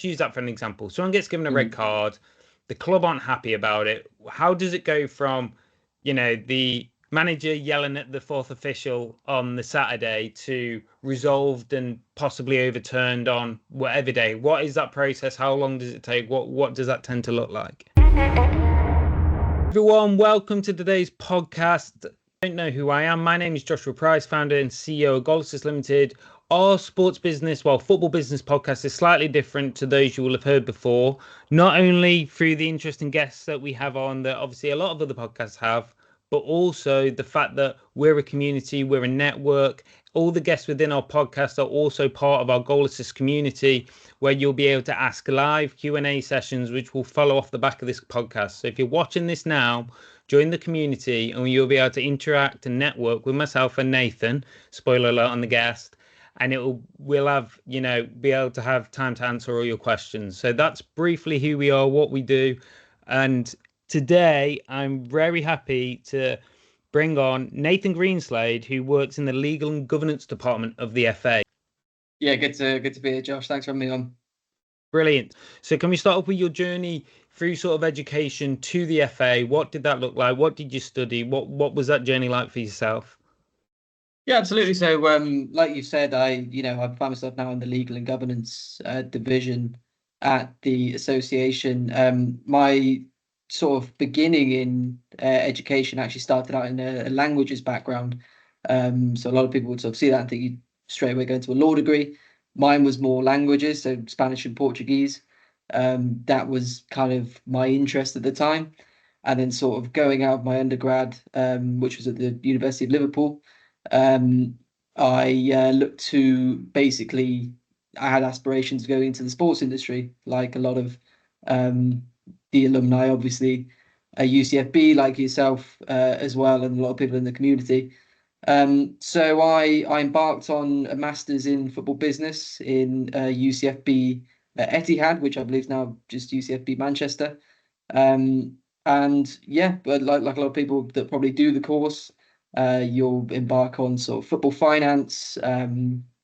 use that for an example. Someone gets given a red card, the club aren't happy about it. How does it go from, the manager yelling at the fourth official on the Saturday to resolved and possibly overturned on whatever day? What is that process? How long does it take? What does that tend to look like? Everyone, welcome to today's podcast. I don't know who I am. My name is Joshua Price, founder and CEO of Goal Assist Limited. Our sports business, football business podcast is slightly different to those you will have heard before, not only through the interesting guests that we have on that obviously a lot of other podcasts have, but also the fact that we're a community, we're a network. All the guests within our podcast are also part of our Goal Assist community, where you'll be able to ask live Q&A sessions, which will follow off the back of this podcast. So if you're watching this now, join the community and you'll be able to interact and network with myself and Nathan, spoiler alert on the guest, and we'll have, be able to have time to answer all your questions. So that's briefly who we are, what we do. And today I'm very happy to bring on Nathan Greenslade, who works in the legal and governance department of the FA. Yeah, good to be here, Josh. Thanks for having me on. Brilliant. So can we start off with your journey through sort of education to the FA? What did that look like? What did you study? What was that journey like for yourself? Yeah, absolutely. So, like you said, I find myself now in the legal and governance division at the association. My sort of beginning in education actually started out in a languages background. So a lot of people would sort of see that and think you straight away go into a law degree. Mine was more languages, so Spanish and Portuguese. That was kind of my interest at the time. And then sort of going out of my undergrad, which was at the University of Liverpool, I looked to basically, I had aspirations to go into the sports industry, like a lot of the alumni, obviously, UCFB, like yourself as well, and a lot of people in the community. So I embarked on a master's in football business in UCFB Etihad, which I believe is now just UCFB Manchester. And yeah, but like a lot of people that probably do the course, you'll embark on sort of football finance.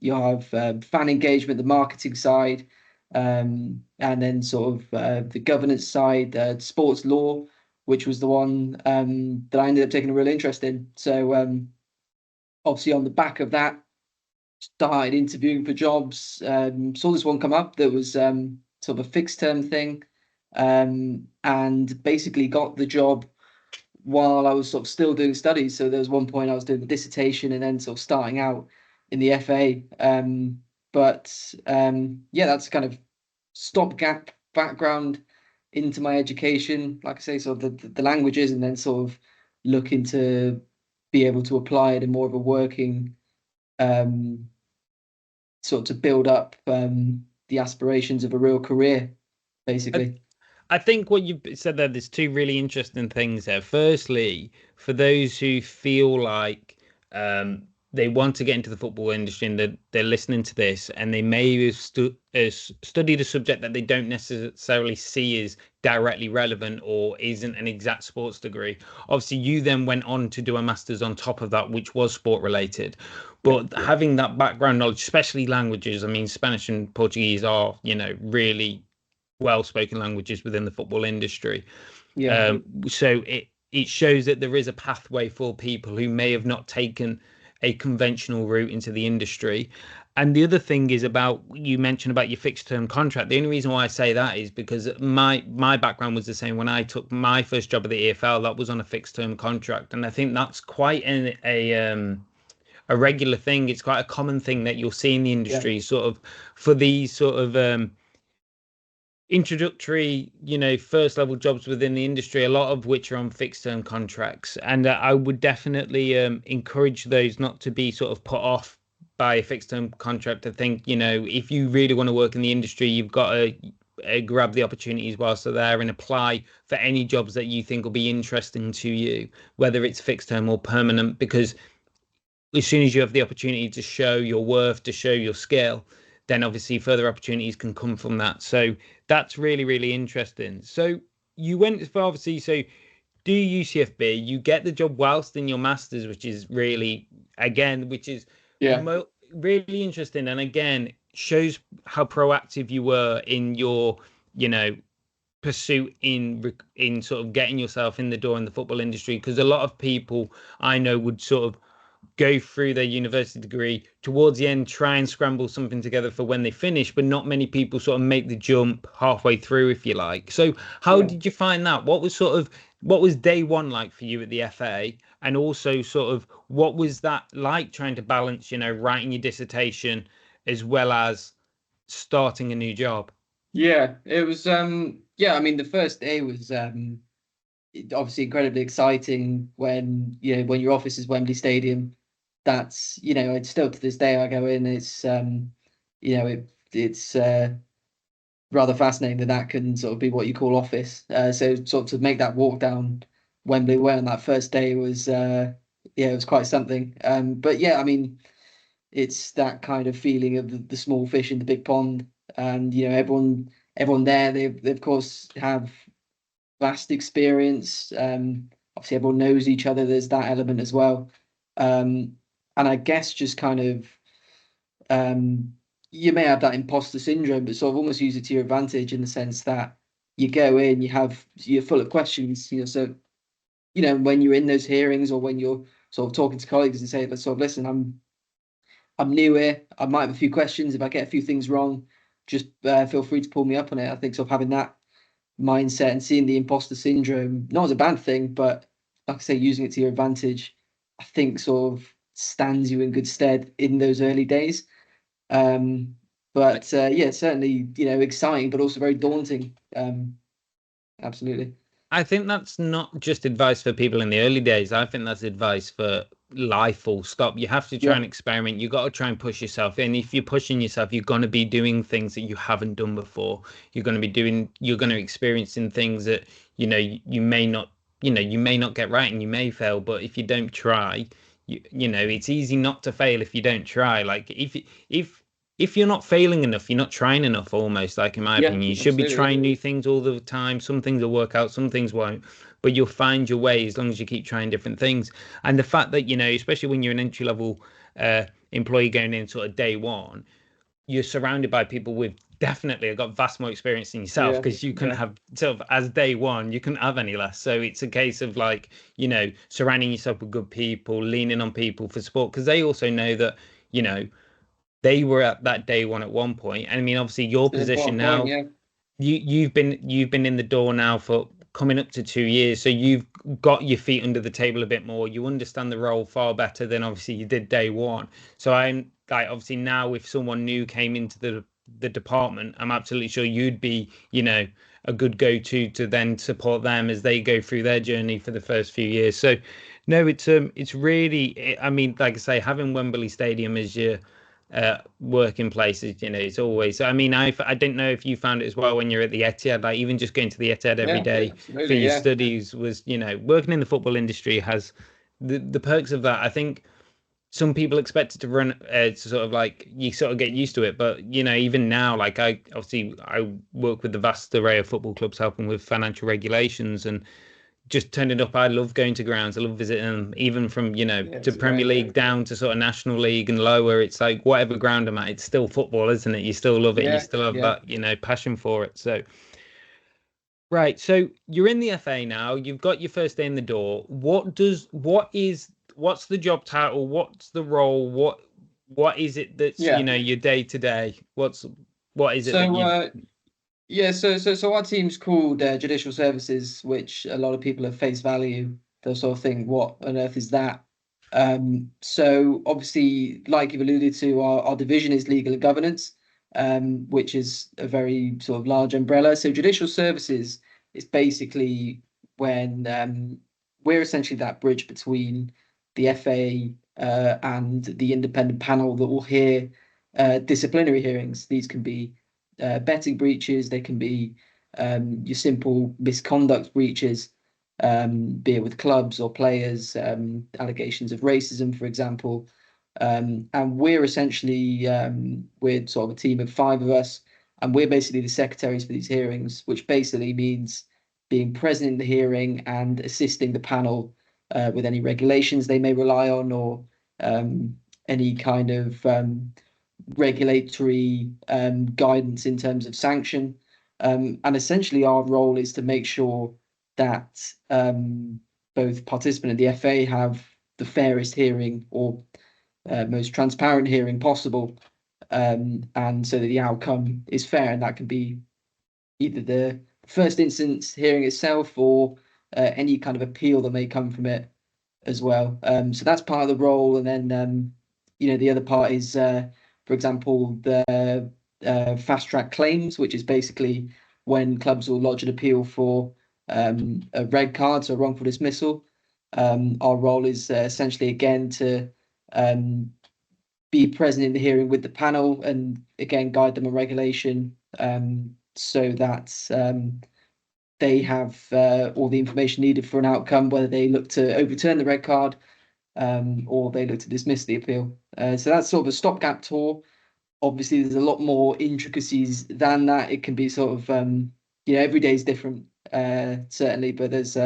You'll have fan engagement, the marketing side, and then sort of the governance side, sports law, which was the one that I ended up taking a real interest in. So obviously on the back of that, started interviewing for jobs. Saw this one come up that was sort of a fixed term thing, and basically got the job while I was sort of still doing studies. So there was one point I was doing the dissertation and then sort of starting out in the FA. Yeah, that's kind of stopgap background into my education. Like I say, sort of the languages, and then sort of looking to be able to apply it in more of a working, sort of to build up the aspirations of a real career, basically. I think what you said there's two really interesting things there. Firstly, for those who feel like they want to get into the football industry and they're listening to this and they may have studied a subject that they don't necessarily see as directly relevant or isn't an exact sports degree. Obviously, you then went on to do a master's on top of that, which was sport related. But having that background knowledge, especially languages, I mean, Spanish and Portuguese are, really well-spoken languages within the football industry. So it shows that there is a pathway for people who may have not taken a conventional route into the industry. And the other thing is about, you mentioned about your fixed term contract. The only reason why I say that is because my background was the same. When I took my first job at the EFL, that was on a fixed term contract, and I think that's quite a regular thing. It's quite a common thing that you'll see in the industry, sort of for these sort of introductory, first level jobs within the industry, a lot of which are on fixed term contracts. And I would definitely encourage those not to be sort of put off by a fixed term contract. I think, if you really want to work in the industry, you've got to grab the opportunities whilst they're there and apply for any jobs that you think will be interesting to you, whether it's fixed term or permanent, because as soon as you have the opportunity to show your worth, to show your skill, then obviously further opportunities can come from that. So that's really, really interesting. So you went for, obviously, so do UCFB, you get the job whilst in your master's, which is really, again, really interesting. And again, shows how proactive you were in your, pursuit in sort of getting yourself in the door in the football industry. Because a lot of people I know would sort of go through their university degree towards the end, try and scramble something together for when they finish, but not many people sort of make the jump halfway through, if you like. So how Yeah. did you find that? What was day one like for you at the FA? And also sort of what was that like trying to balance, writing your dissertation as well as starting a new job? Yeah, it was yeah, I mean the first day was obviously incredibly exciting when when your office is Wembley Stadium. That's it's still to this day I go in, it's it's rather fascinating that that can sort of be what you call office. So sort of to make that walk down Wembley Way on that first day was yeah, it was quite something. But yeah, I mean it's that kind of feeling of the small fish in the big pond, and everyone there, they of course have vast experience. Obviously, everyone knows each other. There's that element as well, and I guess just kind of um, you may have that imposter syndrome, but sort of almost use it to your advantage in the sense that you go in, you're full of questions. So when you're in those hearings or when you're sort of talking to colleagues and say, "Let's sort of listen. I'm new here. I might have a few questions. If I get a few things wrong, just feel free to pull me up on it." I think sort of having that mindset and seeing the imposter syndrome, not as a bad thing, but like I say, using it to your advantage, I think sort of stands you in good stead in those early days. Um, but yeah, certainly, exciting, but also very daunting. Absolutely. I think that's not just advice for people in the early days. I think that's advice for life, full stop. You have to try Yeah. and experiment. You got to try and push yourself. And if you're pushing yourself, you're going to be doing things that you haven't done before. You're going to experiencing things that, you may not, you may not get right and you may fail. But if you don't try, it's easy not to fail if you don't try. Like if you're not failing enough, you're not trying enough, almost, like, in my Yeah, opinion. You should be absolutely. trying new things all the time. Some things will work out, some things won't, but you'll find your way as long as you keep trying different things. And the fact that, especially when you're an entry level employee going in sort of day one, you're surrounded by people with definitely got vast more experience than yourself, Yeah, because you can yeah, have sort of, as day one, you couldn't have any less. So it's a case of, like, surrounding yourself with good people, leaning on people for support, because they also know that, you know, they were at that day one at one point. And I mean, obviously your it's an position important point. now, Yeah, you've been in the door now for coming up to 2 years, so you've got your feet under the table a bit more. You understand the role far better than obviously you did day one. So I'm like, obviously now, if someone new came into the department, I'm absolutely sure you'd be, a good go-to then support them as they go through their journey for the first few years. So no, it's really, I mean, like I say, having Wembley Stadium as your working places, it's always, I mean, I didn't know if you found it as well when you're at the Etihad, like even just going to the Etihad every yeah, day for absolutely. your Yeah, studies was, working in the football industry has the perks of that. I think some people expect it to run to sort of, like, you sort of get used to it, but even now, like, I work with the vast array of football clubs helping with financial regulations, and just turning up, I love going to grounds. I love visiting them, even from, yeah, to it's Premier great. League down to sort of National League and lower. It's like whatever ground I'm at, it's still football, isn't it? You still love it and you Yeah, still have yeah. that, passion for it. So, right. So you're in the FA now. You've got your first day in the door. What's the job title? What's the role? What is it that's, Yeah. your day to day? What is it that So you yeah, so our team's called Judicial Services, which a lot of people at face value, they'll sort of think, what on earth is that? So obviously, like you've alluded to, our division is legal and governance, which is a very sort of large umbrella. So Judicial Services is basically when we're essentially that bridge between the FA and the independent panel that will hear disciplinary hearings. These can be betting breaches, they can be your simple misconduct breaches, be it with clubs or players, allegations of racism, for example. And we're essentially we're sort of a team of five of us, and we're basically the secretaries for these hearings, which basically means being present in the hearing and assisting the panel with any regulations they may rely on, or any kind of regulatory guidance in terms of sanction. And essentially our role is to make sure that both participant and the FA have the fairest hearing or most transparent hearing possible, and so that the outcome is fair, and that can be either the first instance hearing itself or any kind of appeal that may come from it as well. So that's part of the role, and then the other part is, for example, the fast track claims, which is basically when clubs will lodge an appeal for a red card, so wrongful dismissal. Our role is essentially again to be present in the hearing with the panel and again guide them on regulation, so that they have all the information needed for an outcome, whether they look to overturn the red card or they look to dismiss the appeal. So that's sort of a stopgap tour. Obviously, there's a lot more intricacies than that. It can be sort of, every day is different, certainly, but there's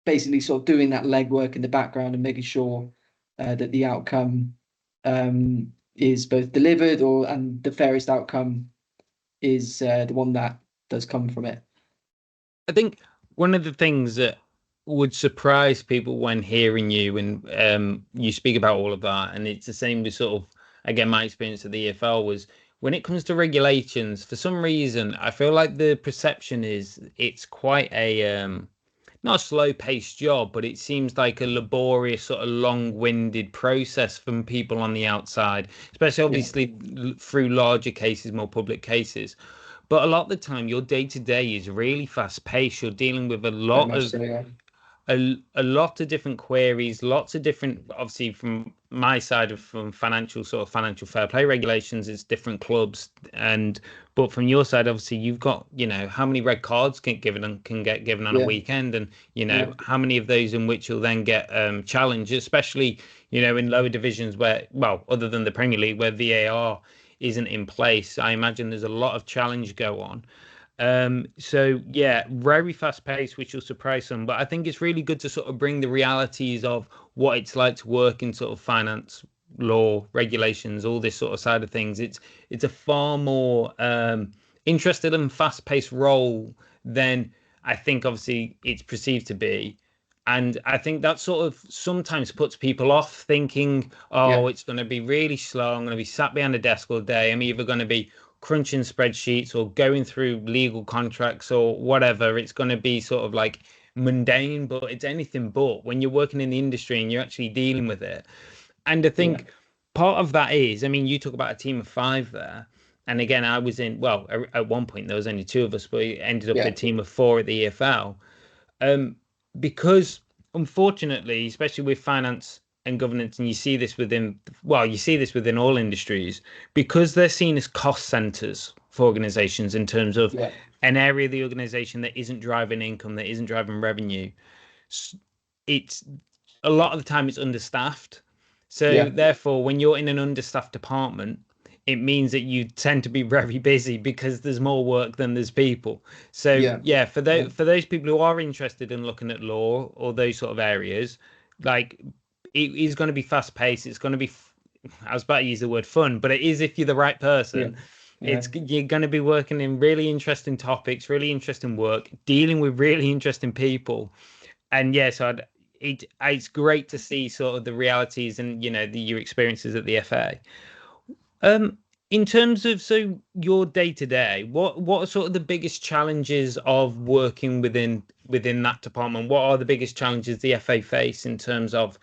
basically sort of doing that legwork in the background and making sure that the outcome is both delivered and the fairest outcome is the one that does come from it. I think one of the things that would surprise people when hearing you and you speak about all of that, and it's the same with sort of, again, my experience at the EFL was when it comes to regulations, for some reason, I feel like the perception is it's quite a not a slow-paced job, but it seems like a laborious, sort of long-winded process from people on the outside, especially obviously through larger cases, more public cases. But a lot of the time, your day-to-day is really fast-paced. You're dealing with a lot of a lot of different queries, lots of different, obviously from my side of from financial fair play regulations, it's different clubs, but from your side, obviously you've got, how many red cards can get given on a weekend, and how many of those in which you'll then get challenged, especially in lower divisions where, well, other than the Premier League where VAR isn't in place. I imagine there's a lot of challenge go on. So yeah, very fast paced, which will surprise some, but I think it's really good to sort of bring the realities of what it's like to work in sort of finance, law, regulations, all this sort of side of things. It's a far more interested and fast paced role than I think obviously it's perceived to be. And I think that sort of sometimes puts people off thinking, it's going to be really slow. I'm going to be sat behind a desk all day. I'm either going to be crunching spreadsheets or going through legal contracts or whatever. It's going to be sort of like mundane, but it's anything but when you're working in the industry and you're actually dealing with it. And I think part of that is, I mean, you talk about a team of 5 there. And again, I was at one point, there was only 2 of us, but it ended up a team of 4 at the EFL. Because unfortunately, especially with finance and governance, and you see this within all industries, because they're seen as cost centers for organizations in terms of an area of the organization that isn't driving income, that isn't driving revenue. It's a lot of the time it's understaffed. So therefore, when you're in an understaffed department, it means that you tend to be very busy because there's more work than there's people. So for those people who are interested in looking at law or those sort of areas, like it is going to be fast paced. It's going to be, I was about to use the word fun, but it is if you're the right person. You're going to be working in really interesting topics, really interesting work, dealing with really interesting people. And so it's great to see sort of the realities and your experiences at the FA. In terms of your day to day, what are sort of the biggest challenges of working within that department? What are the biggest challenges the FA face in terms of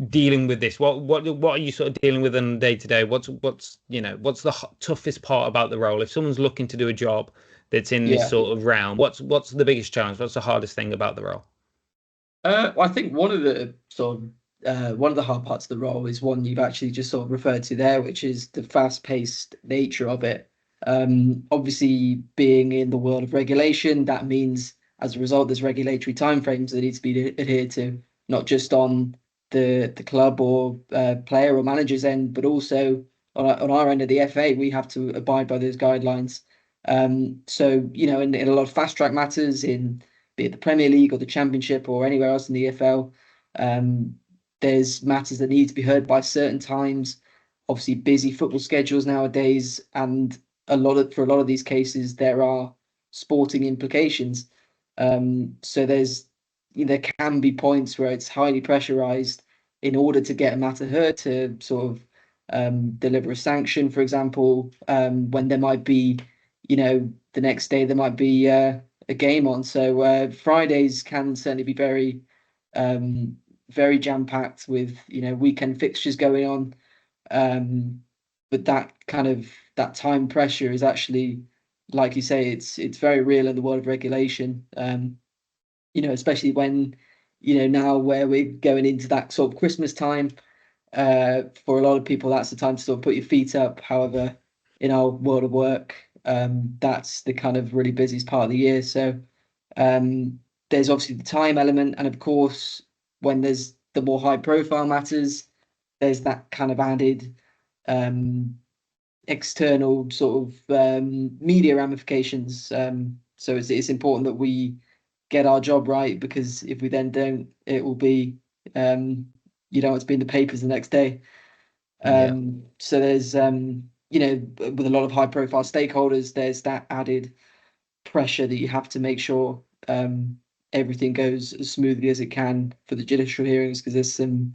dealing with this? What are you sort of dealing with on day to day? What's the toughest part about the role? If someone's looking to do a job that's in this sort of realm, what's the biggest challenge? What's the hardest thing about the role? I think one of the hard parts of the role is one you've actually just sort of referred to there, which is the fast-paced nature of it. Obviously, being in the world of regulation, that means as a result, there's regulatory timeframes that need to be adhered to, not just on the club or player or manager's end, but also on our end of the FA, we have to abide by those guidelines. So in a lot of fast track matters, in be it the Premier League or the Championship or anywhere else in the EFL, there's matters that need to be heard by certain times, obviously busy football schedules nowadays, and for a lot of these cases there are sporting implications. So there can be points where it's highly pressurized in order to get a matter heard, to sort of deliver a sanction, for example, when there might be, the next day there might be a game on. So Fridays can certainly be very jam-packed with, weekend fixtures going on. But that time pressure is actually, like you say, it's very real in the world of regulation. Especially when, now where we're going into that sort of Christmas time, for a lot of people, that's the time to sort of put your feet up. However, in our world of work, that's the kind of really busiest part of the year. So there's obviously the time element, and of course, when there's the more high profile matters, there's that kind of added external sort of media ramifications. So it's important that we get our job right, because if we then don't, it will be it's been in the papers the next day. So there's with a lot of high profile stakeholders, there's that added pressure that you have to make sure everything goes as smoothly as it can for the judicial hearings, because there's some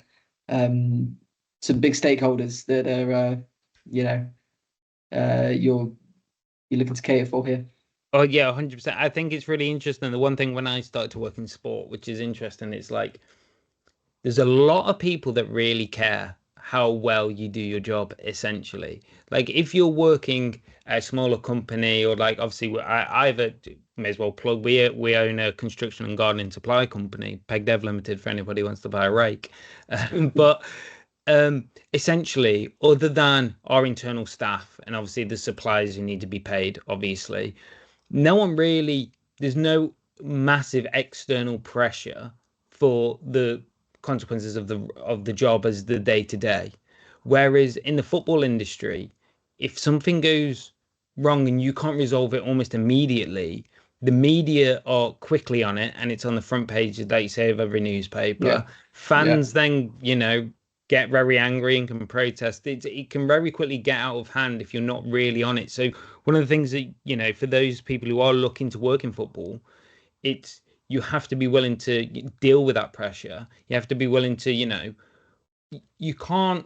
big stakeholders that are you're looking to cater for here. Oh yeah, 100%. I think it's really interesting. The one thing when I started to work in sport, which is interesting, it's like there's a lot of people that really care how well you do your job, essentially. Like if you're working at a smaller company, or like obviously I either may as well plug, we own a construction and gardening supply company, Peg Dev Limited, for anybody who wants to buy a rake. But essentially, other than our internal staff and obviously the suppliers who need to be paid, obviously, there's no massive external pressure for the consequences of the job as the day to day. Whereas in the football industry, if something goes wrong and you can't resolve it almost immediately, the media are quickly on it, and it's on the front page, like you say, of every newspaper. Fans then, get very angry and can protest. It can very quickly get out of hand if you're not really on it. So one of the things that, for those people who are looking to work in football, you have to be willing to deal with that pressure. You have to be willing to, you can't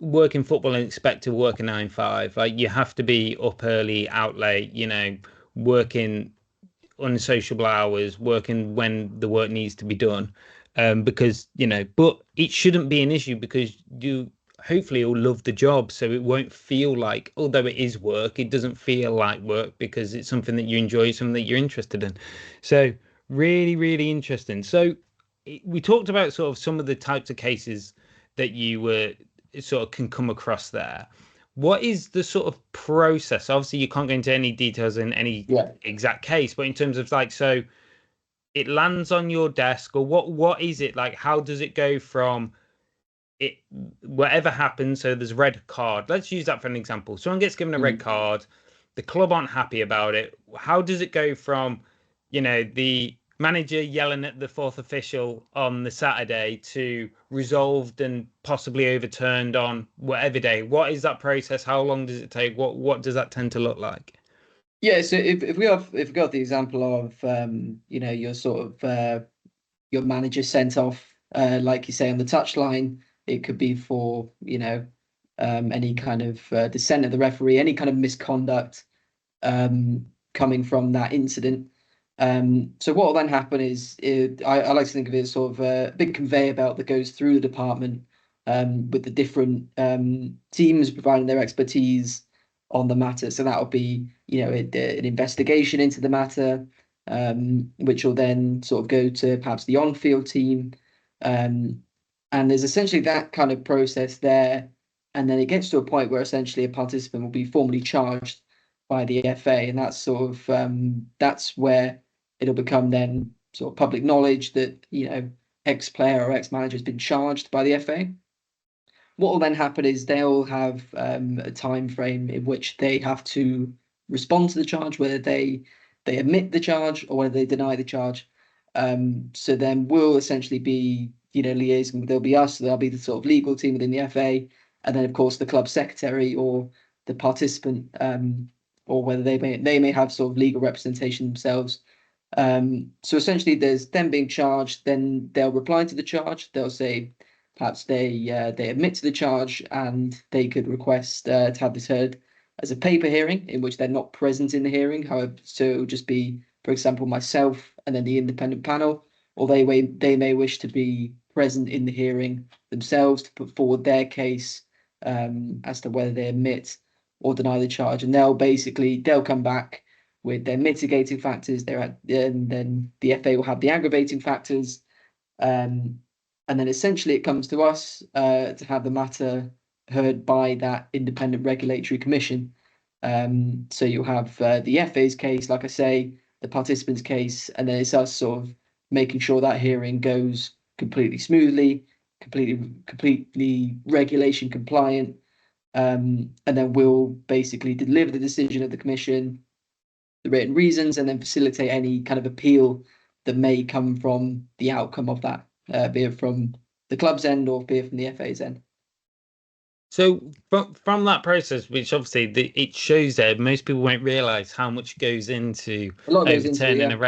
work in football and expect to work a 9-5. Like you have to be up early, out late, working unsociable hours, working when the work needs to be done. Because, but it shouldn't be an issue, because you hopefully will love the job. So it won't feel like, although it is work, it doesn't feel like work, because it's something that you enjoy, something that you're interested in. So really, really interesting. So we talked about sort of some of the types of cases that you were sort of can come across there. What is the sort of process? Obviously, you can't go into any details in any exact case, but in terms of like, so it lands on your desk, or what is it like? How does it go from it, whatever happens? So there's a red card. Let's use that for an example. Someone gets given a red card. The club aren't happy about it. How does it go from, the manager yelling at the fourth official on the Saturday to resolved and possibly overturned on whatever day? What is that process? How long does it take? What does that tend to look like? Yeah, so if we got the example of your sort of your manager sent off, like you say, on the touchline, it could be for any kind of dissent of the referee, any kind of misconduct coming from that incident. So what will then happen is, I like to think of it as sort of a big conveyor belt that goes through the department, with the different teams providing their expertise on the matter. So that'll be, an investigation into the matter, which will then sort of go to perhaps the on-field team. And there's essentially that kind of process there. And then it gets to a point where essentially a participant will be formally charged by the FA. And that's sort of, that's where it'll become then sort of public knowledge that, ex-player or ex-manager has been charged by the FA. What will then happen is they'll have a time frame in which they have to respond to the charge, whether they admit the charge or whether they deny the charge. So then we'll essentially be, liaising. There'll be us. There'll be the sort of legal team within the FA, and then of course the club secretary or the participant, or whether they may have sort of legal representation themselves. So essentially, there's them being charged. Then they'll reply to the charge. They'll say perhaps they admit to the charge, and they could request to have this heard as a paper hearing in which they're not present in the hearing. However, so it will just be, for example, myself and then the independent panel, or they may wish to be present in the hearing themselves to put forward their case as to whether they admit or deny the charge, and they'll come back with their mitigating factors. And then the FA will have the aggravating factors, and then essentially it comes to us to have the matter heard by that independent regulatory commission. So you'll have the FA's case, like I say, the participants' case, and then it's us sort of making sure that hearing goes completely smoothly, completely regulation compliant. And then we'll basically deliver the decision of the commission, the written reasons, and then facilitate any kind of appeal that may come from the outcome of that, be it from the club's end or be it from the FA's end. So from that process, which obviously it shows there, most people won't realise how much goes into overturning a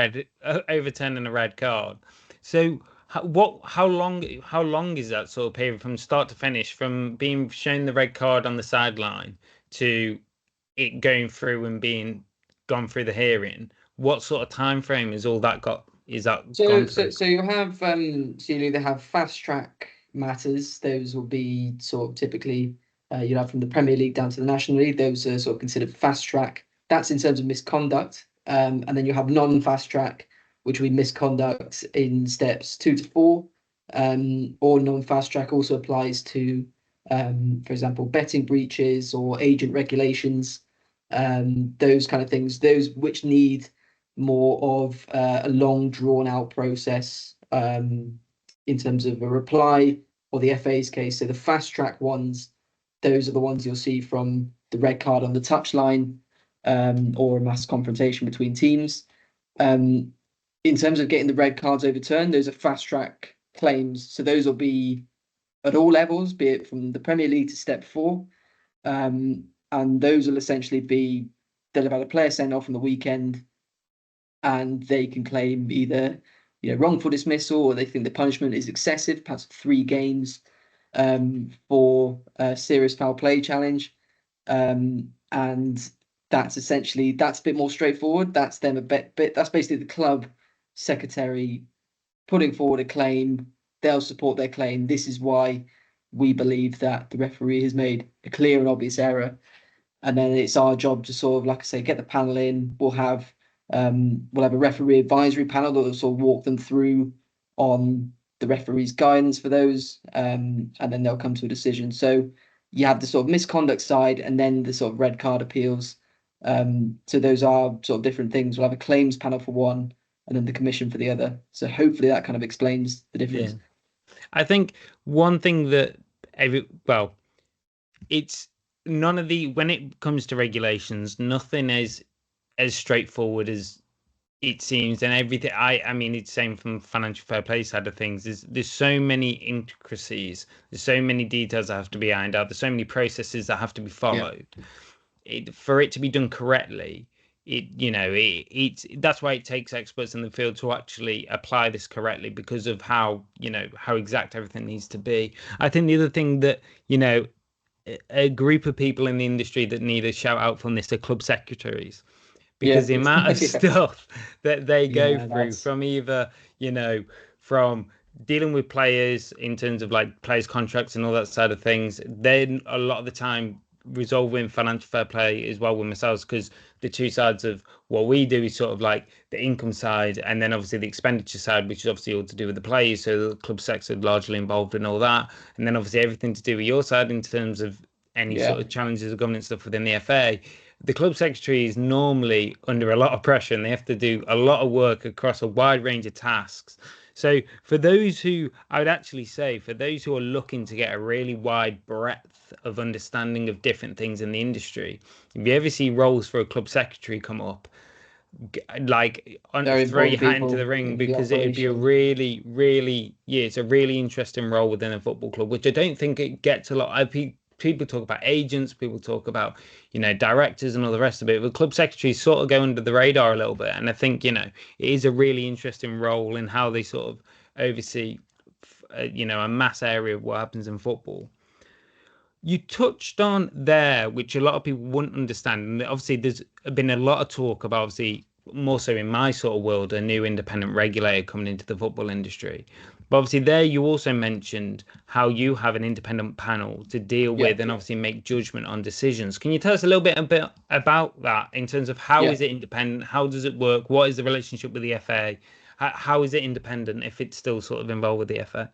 red card. So how long is that sort of period from start to finish, from being shown the red card on the sideline to it going through and being gone through the hearing? What sort of time frame is all that got? Is that gone through? So you have so you either have fast track matters. Those will be sort of typically you have from the Premier League down to the National League. Those are sort of considered fast track. That's in terms of misconduct. And then you have non-fast track, which will be misconduct in steps 2 to 4. Or non-fast track also applies to, for example, betting breaches or agent regulations. Those kind of things. Those which need more of a long drawn out process in terms of a reply, or the FA's case. So the fast track ones, those are the ones you'll see from the red card on the touchline, or a mass confrontation between teams. In terms of getting the red cards overturned, those are fast track claims. So those will be at all levels, be it from the Premier League to step 4. And those will essentially be, they'll have had a player sent off on the weekend, and they can claim either wrongful dismissal, or they think the punishment is excessive, perhaps 3 games for a serious foul play challenge. And that's a bit more straightforward. That's them that's basically the club secretary putting forward a claim. They'll support their claim. This is why we believe that the referee has made a clear and obvious error. And then it's our job to sort of, like I say, get the panel in. We'll have a referee advisory panel that will sort of walk them through on the referee's guidance for those, and then they'll come to a decision. So you have the sort of misconduct side, and then the sort of red card appeals. So those are sort of different things. We'll have a claims panel for one, and then the commission for the other. So hopefully that kind of explains the difference. Yeah. I think one thing that it's none of the, when it comes to regulations, nothing is as straightforward as it seems, and everything. I mean, it's same from the financial fair play side of things. There's so many intricacies, there's so many details that have to be ironed out, there's so many processes that have to be followed. For it to be done correctly, that's why it takes experts in the field to actually apply this correctly, because of how exact everything needs to be. I think the other thing that a group of people in the industry that need a shout out from this are club secretaries, because the amount of stuff that they go through, from either from dealing with players in terms of like players' contracts and all that side of things, then a lot of the time resolving financial fair play as well with myself, because the two sides of what we do is sort of like the income side, and then obviously the expenditure side, which is obviously all to do with the players, so the club sector largely involved in all that, and then obviously everything to do with your side in terms of any sort of challenges or governance stuff within the FA. The club secretary is normally under a lot of pressure, and they have to do a lot of work across a wide range of tasks. So for those who, I would actually say, for those who are looking to get a really wide breadth of understanding of different things in the industry, if you ever see roles for a club secretary come up, like throw your hat into the ring, because it would be a really, really, it's a really interesting role within a football club, which I don't think it gets a lot. people talk about agents, people talk about, directors and all the rest of it. But club secretaries sort of go under the radar a little bit. And I think, it is a really interesting role in how they sort of oversee, a mass area of what happens in football. You touched on there, which a lot of people wouldn't understand. And obviously, there's been a lot of talk about, obviously, more so in my sort of world, a new independent regulator coming into the football industry. But obviously, there you also mentioned how you have an independent panel to deal Yeah. with and obviously make judgment on decisions. Can you tell us a little bit about that in terms of how is it independent? How does it work? What is the relationship with the FA? How is it independent if it's still sort of involved with the FA?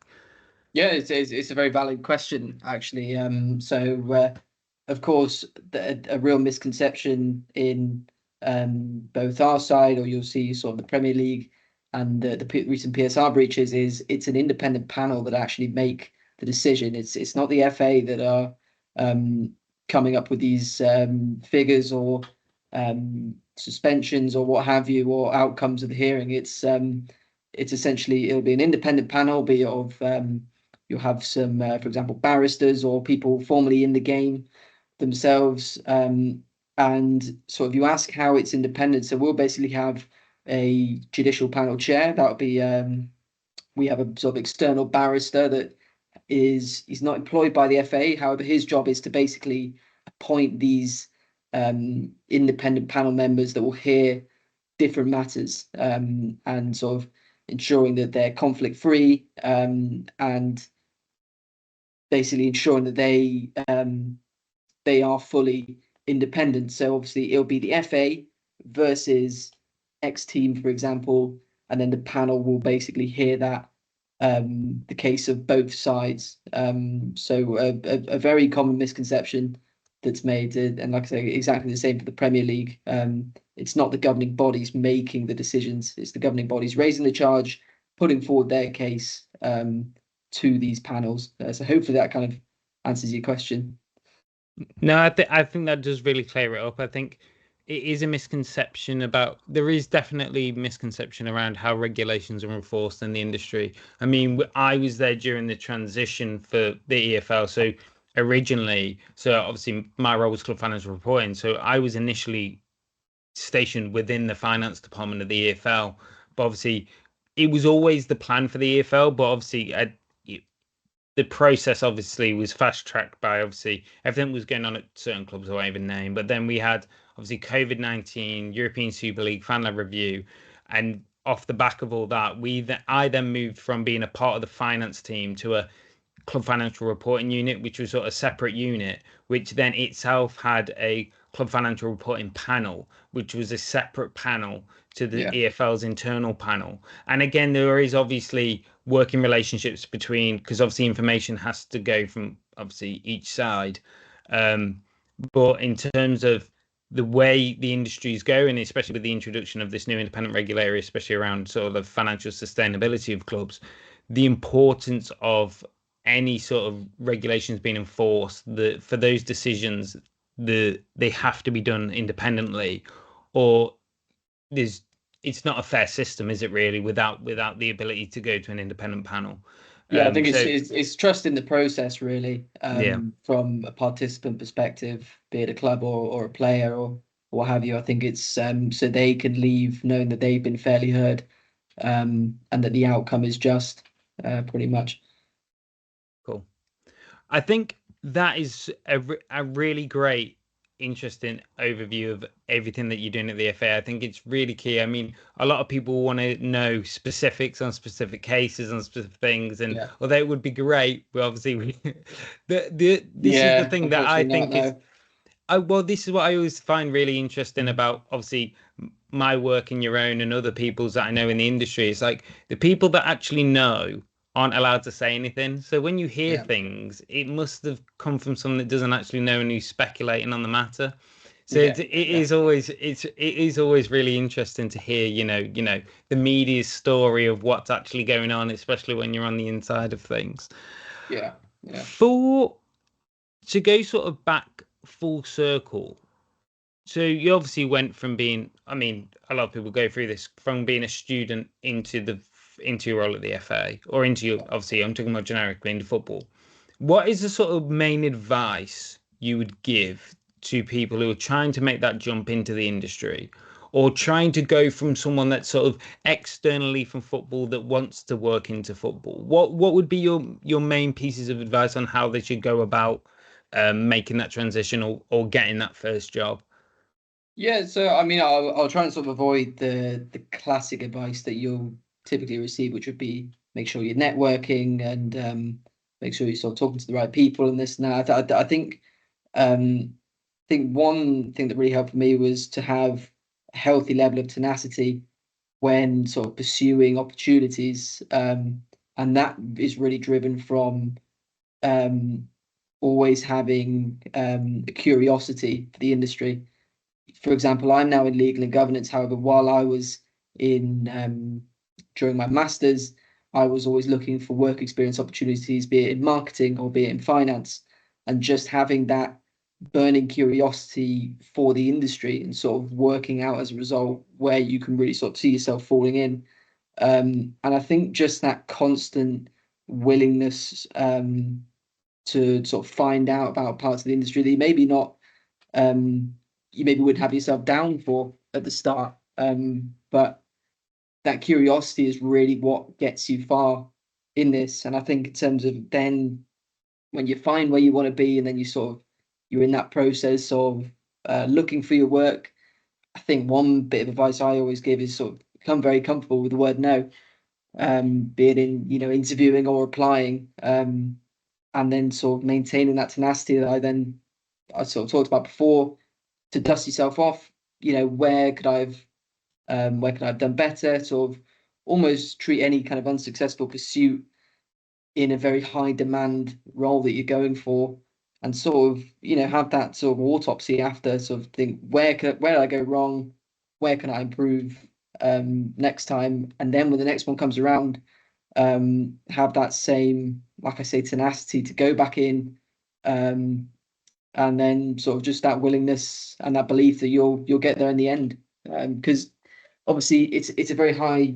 Yeah, it's a very valid question, actually. Of course, a real misconception in both our side, or you'll see sort of the Premier League and the recent PSR breaches, is it's an independent panel that actually make the decision. It's not the FA that are coming up with these figures or suspensions or what have you, or outcomes of the hearing. It's essentially, it'll be an independent panel, be it of you'll have some, for example, barristers or people formerly in the game themselves. And sort of you ask how it's independent. So we'll basically have a judicial panel chair. That'll be, we have a sort of external barrister that he's not employed by the FA. However, his job is to basically appoint these independent panel members that will hear different matters and sort of ensuring that they're conflict free and basically ensuring that they are fully independent. So obviously it'll be the FA versus X team, for example, and then the panel will basically hear that the case of both sides. So a very common misconception that's made, and like I say, exactly the same for the Premier League. It's not the governing bodies making the decisions; it's the governing bodies raising the charge, putting forward their case to these panels. So hopefully that kind of answers your question. No, I think that does really clear it up. I think it is a misconception about, there is definitely misconception around how regulations are enforced in the industry. I mean, I was there during the transition for the EFL. So originally, so obviously my role was club financial reporting. So I was initially stationed within the finance department of the EFL, but obviously it was always the plan for the EFL, but obviously the process obviously was fast tracked by obviously everything was going on at certain clubs I won't even name. But then we had obviously COVID-19, European Super League, fan led review, and off the back of all that, I then moved from being a part of the finance team to a club financial reporting unit, which was sort of a separate unit, which then itself had a club financial reporting panel, which was a separate panel to the EFL's internal panel. And again, there is obviously working relationships between, because obviously information has to go from obviously each side. But in terms of the way the industry is going, especially with the introduction of this new independent regulator, especially around sort of the financial sustainability of clubs, the importance of any sort of regulations being enforced, for those decisions, they have to be done independently, or it's not a fair system, is it really, without the ability to go to an independent panel? I think it's trust in the process, really, Yeah. from a participant perspective, be it a club or a player or what have you. I think it's so they can leave knowing that they've been fairly heard and that the outcome is just, pretty much. Cool. I think that is a really great, interesting overview of everything that you're doing at the FA. I think it's really key. I mean, a lot of people want to know specifics on specific cases and specific things, and although it would be great, but obviously, this is the thing that I think is. Well, this is what I always find really interesting about obviously my work and your own and other people's that I know in the industry. It's like the people that actually know aren't allowed to say anything. So when you hear things, it must have come from someone that doesn't actually know and who's speculating on the matter. So it is always really interesting to hear, the media's story of what's actually going on, especially when you're on the inside of things. Yeah. To go sort of back full circle. So you obviously went from being, I mean, a lot of people go through this, from being a student into your role at the FA, or into your, obviously I'm talking about generically into football. What is the sort of main advice you would give to people who are trying to make that jump into the industry, or trying to go from someone that's sort of externally from football that wants to work into football? What would be your main pieces of advice on how they should go about making that transition, or getting that first job? Yeah, so I mean, I'll try and sort of avoid the classic advice that you'll typically receive, which would be make sure you're networking and make sure you're sort of talking to the right people and this and that. I think one thing that really helped me was to have a healthy level of tenacity when sort of pursuing opportunities, and that is really driven from um, always having a curiosity for the industry. For example, I'm now in legal and governance. However, while I was in during my masters, I was always looking for work experience opportunities, be it in marketing or be it in finance, and just having that burning curiosity for the industry and sort of working out as a result where you can really sort of see yourself falling in. And I think just that constant willingness to sort of find out about parts of the industry that you maybe not you maybe would have yourself down for at the start. But that curiosity is really what gets you far in this. And I think in terms of then when you find where you want to be and then you're in that process of looking for your work, I think one bit of advice I always give is sort of become very comfortable with the word no, be it in, interviewing or applying, and then sort of maintaining that tenacity that I sort of talked about before, to dust yourself off. Where could I have done better? Sort of almost treat any kind of unsuccessful pursuit in a very high demand role that you're going for, and sort of have that sort of autopsy after. Sort of think where did I go wrong? Where can I improve next time? And then when the next one comes around, have that same, like I say, tenacity to go back in. And then sort of just that willingness and that belief that you'll get there in the end, because obviously it's a very high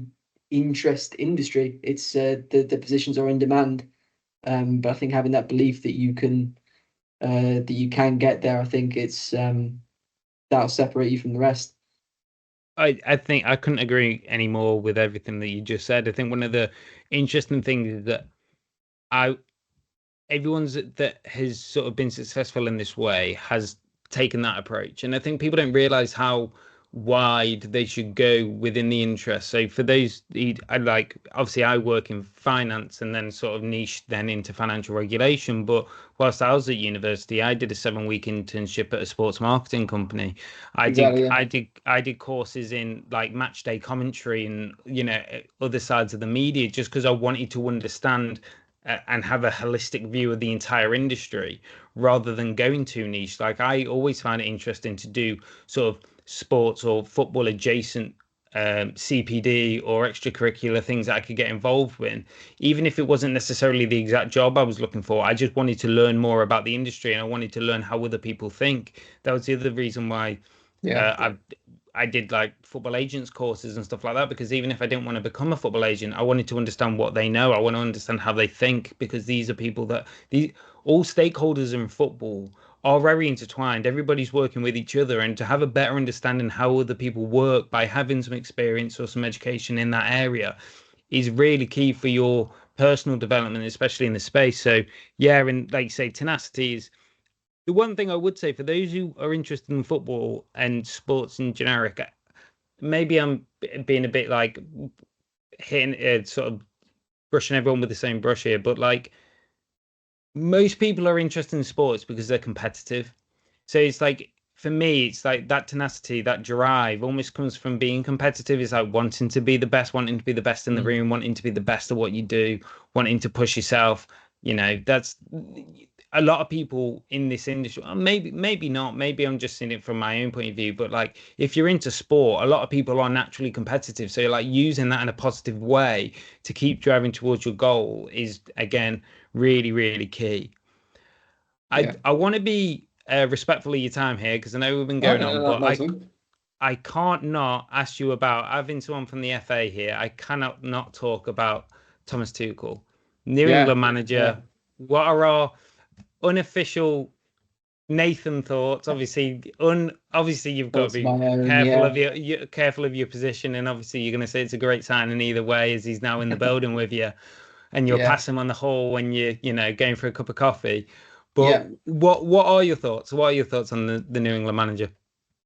interest industry. It's the positions are in demand, but I think having that belief that you can get there, I think it's that'll separate you from the rest. I think I couldn't agree any more with everything that you just said. I think one of the interesting things is that I everyone's that has sort of been successful in this way has taken that approach, and I think people don't realize how wide they should go within the interest. So for those, I like, obviously I work in finance and then sort of niche then into financial regulation, but whilst I was at university I did a 7 week internship at a sports marketing company. Exactly. Yeah. I did courses in like match day commentary and other sides of the media, just because I wanted to understand and have a holistic view of the entire industry rather than going too niche. Like, I always find it interesting to do sort of sports or football adjacent CPD or extracurricular things that I could get involved with, even if it wasn't necessarily the exact job I was looking for. I just wanted to learn more about the industry and I wanted to learn how other people think. That was the other reason why Yeah. I did like football agents courses and stuff like that, because even if I didn't want to become a football agent, I wanted to understand what they know. I want to understand how they think, because these are people that these all stakeholders in football are very intertwined. Everybody's working with each other, and to have a better understanding how other people work by having some experience or some education in that area is really key for your personal development, especially in the space. So yeah, and like you say, tenacity is the one thing I would say for those who are interested in football and sports in generic. Maybe I'm being a bit like hitting sort of brushing everyone with the same brush here, but like, most people are interested in sports because they're competitive. So it's like, for me, it's like that tenacity, that drive almost comes from being competitive. It's like wanting to be the best, wanting to be the best in the room, wanting to be the best at what you do, wanting to push yourself. That's a lot of people in this industry. Maybe not. Maybe I'm just seeing it from my own point of view. But like, if you're into sport, a lot of people are naturally competitive. So like, using that in a positive way to keep driving towards your goal is, again, really, really key. I Yeah. I want to be respectful of your time here, because I know we've been Oh, going no, on, no, but not at all. I can't not ask you about having someone from the FA here. I cannot not talk about Thomas Tuchel, New Yeah. England Yeah. manager. what are our unofficial Nathan thoughts? Obviously, obviously you've got to Thoughts of be my own, careful yeah. of careful of your position, and obviously you're going to say it's a great signing either way, as he's now in the building with you, and you'll Yeah, pass him on the hall when you going for a cup of coffee. But yeah. what are your thoughts? What are your thoughts on the New England manager?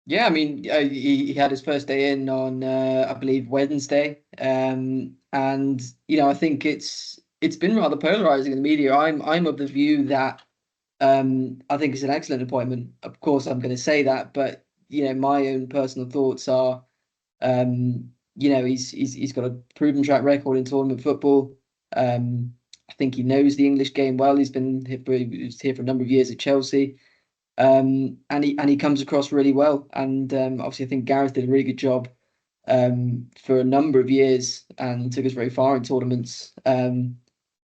Yeah, I mean, he had his first day in on I believe Wednesday, and I think it's been rather polarizing in the media. I'm of the view that I think it's an excellent appointment. Of course, I'm going to say that, but my own personal thoughts are, he's got a proven track record in tournament football. I think he knows the English game well. He was here for a number of years at Chelsea. And he comes across really well. And obviously, I think Gareth did a really good job for a number of years and took us very far in tournaments. And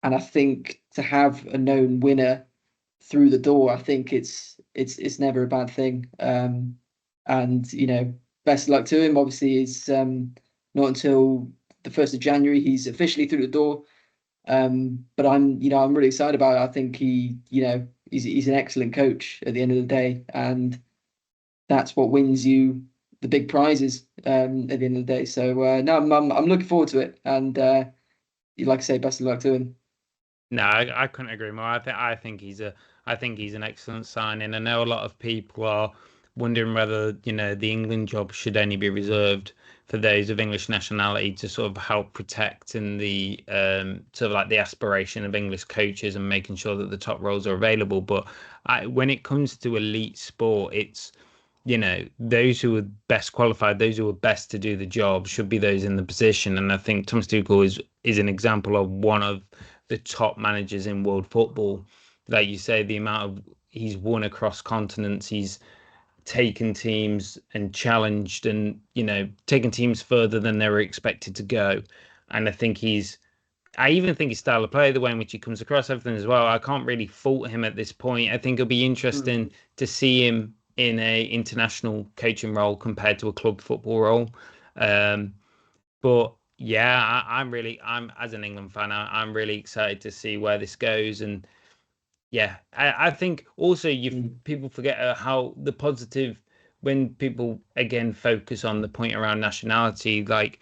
I think to have a known winner through the door, I think it's never a bad thing. And best of luck to him. Obviously, it's not until the 1st of January he's officially through the door. But I'm really excited about it. I think he's an excellent coach at the end of the day, and that's what wins you the big prizes at the end of the day. So no, I'm looking forward to it, and like I say, best of luck to him. No, I couldn't agree more. I think he's an excellent signing. I know a lot of people are wondering whether, the England job should only be reserved for those of English nationality to sort of help protect in the sort of like the aspiration of English coaches and making sure that the top roles are available. But when it comes to elite sport, it's those who are best qualified, those who are best to do the job should be those in the position. And I think Thomas Tuchel is an example of one of the top managers in world football. Like you say, the amount of he's won across continents, he's taken teams and challenged and, taken teams further than they were expected to go. And I even think his style of play, the way in which he comes across everything as well, I can't really fault him at this point. I think it'll be Mm. interesting to see him in a international coaching role compared to a club football role. Um, but yeah, I'm as an England fan, I'm really excited to see where this goes. And yeah, I think also Mm. people forget how the positive when people again focus on the point around nationality, like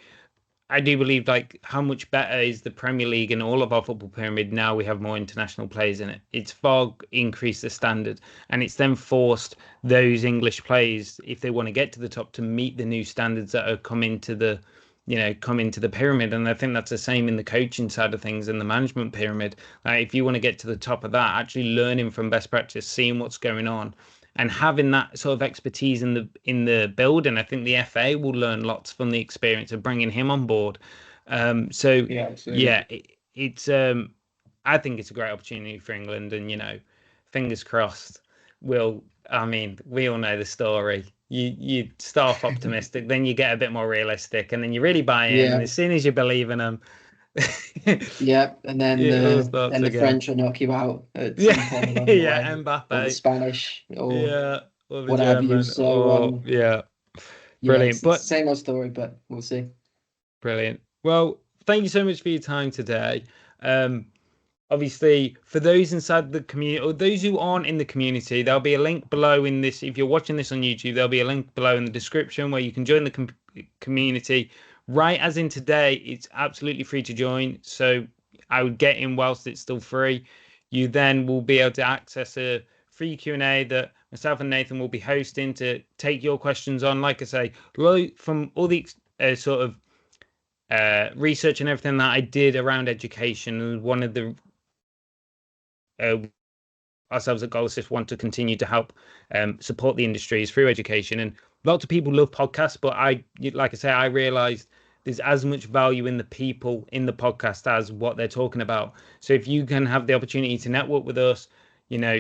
I do believe like how much better is the Premier League and all of our football pyramid now we have more international players in it. It's far increased the standard and it's then forced those English players, if they want to get to the top, to meet the new standards that are come into the pyramid. And I think that's the same in the coaching side of things and the management pyramid. If you want to get to the top of that, actually learning from best practice, seeing what's going on and having that sort of expertise in the building, I think the FA will learn lots from the experience of bringing him on board. So Yeah, absolutely. yeah, it's I think it's a great opportunity for England, and fingers crossed. I mean, we all know the story. You start off optimistic, then you get a bit more realistic, and then you really buy in. And Yeah, as soon as you believe in them, yeah, and then it all the starts then the again. French will knock you out at Yeah, some point along the yeah, way, or the Mbappe. Spanish, or Yeah, or the what have you. German. So Or yeah, yeah, brilliant. it's the But same old story, but we'll see. brilliant. Well, thank you so much for your time today. Um, Obviously, for those inside the community or those who aren't in the community, there'll be a link below in this. If you're watching this on YouTube, there'll be a link below in the description where you can join the community. Right as in today, it's absolutely free to join. So I would get in whilst it's still free. You then will be able to access a free Q&A that myself and Nathan will be hosting to take your questions on. Like I say, from all the sort of research and everything that I did around education, and one of the uh, ourselves at Goal Assist want to continue to help support the industries through education. And lots of people love podcasts, but like I say, I realized there's as much value in the people in the podcast as what they're talking about. So if you can have the opportunity to network with us,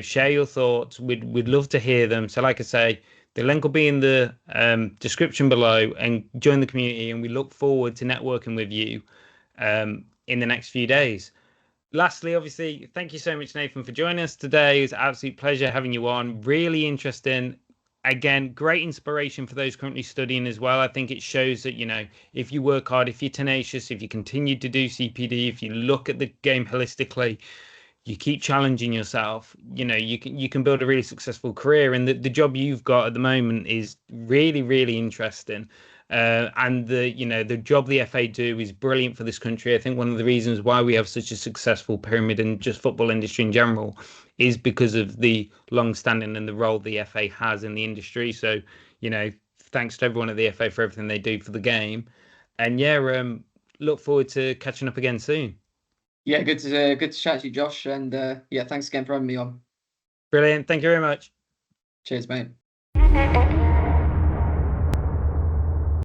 share your thoughts, we'd love to hear them. So like I say, the link will be in the description below, and join the community. And we look forward to networking with you in the next few days. Lastly, obviously, thank you so much, Nathan, for joining us today. It was an absolute pleasure having you on. Really interesting. Again, great inspiration for those currently studying as well. I think it shows that, if you work hard, if you're tenacious, if you continue to do CPD, if you look at the game holistically, you keep challenging yourself, you can build a really successful career. And the job you've got at the moment is really, really interesting. And the job the FA do is brilliant for this country. I think one of the reasons why we have such a successful pyramid and just football industry in general is because of the long standing and the role the FA has in the industry. So, thanks to everyone at the FA for everything they do for the game. And look forward to catching up again soon. Yeah, good to chat to you, Josh. And yeah, thanks again for having me on. Brilliant. Thank you very much. Cheers, mate.